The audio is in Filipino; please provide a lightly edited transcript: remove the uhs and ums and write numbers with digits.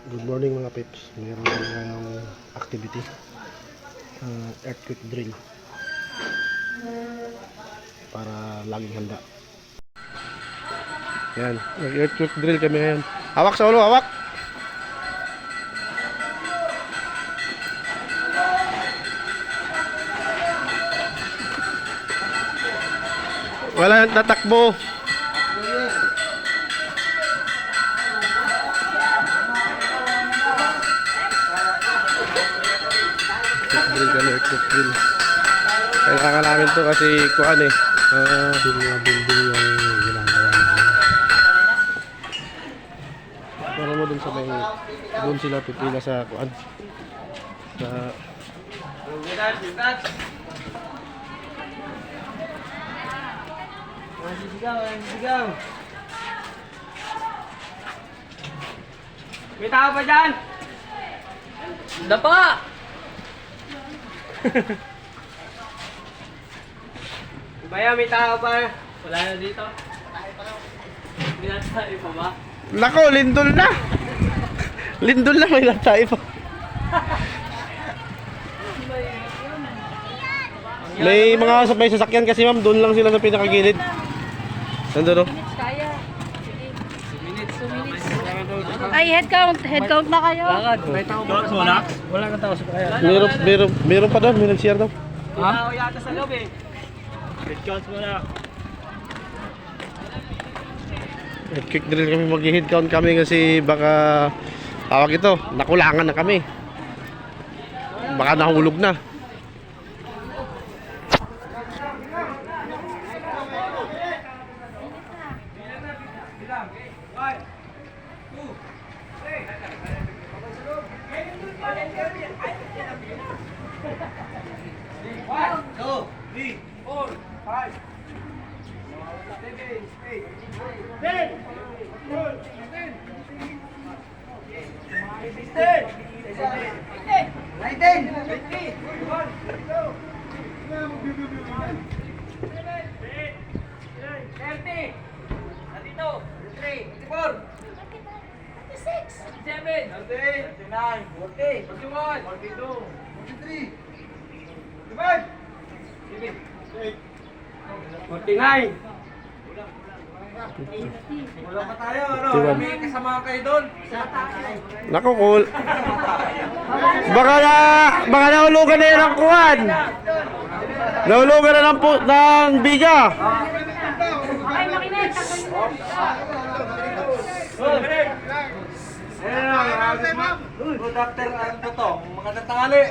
Good morning mga pips. Meron ngayong activity, earthquake drill para laging handa. Yan, earthquake drill kami ngayon. Hawak sa ulo, hawak! Wala nang tatakbo. Electric drill. Kailangan namin to kasi kuan eh. Building yung ginagawa namin. Pero mo dun sa may dun sila pipila sa kuan. Sa Sigaw. May tao pa dyan? Dapa! Baya, may tao pa. Wala na dito. May natay pa ba? Nako, lindol na. Lindol na, may natay pa. May mga may sasakyan kasi ma'am, doon lang sila sa pinakagilid. Nandun o. Kaya. Sige. 2 minutes. Ay, head count. Head count na kayo. May tao ba? Wala kang tao sa kaya. Meron pa doon, may nag-share daw. Ha? Tao yata sa loob eh. Head count mo na. Earthquake drill kami, mag-head count kami kasi baka tawag ito, nakulangan na kami. Baka nahulog na. Wala pa tayo, ano? May kasama kayo doon. Nako, cool. Baka nahulugan na yan ang kuwan. Nahulugan na ng biga. Ay, makinig. Good after, ano to? Mga tangali.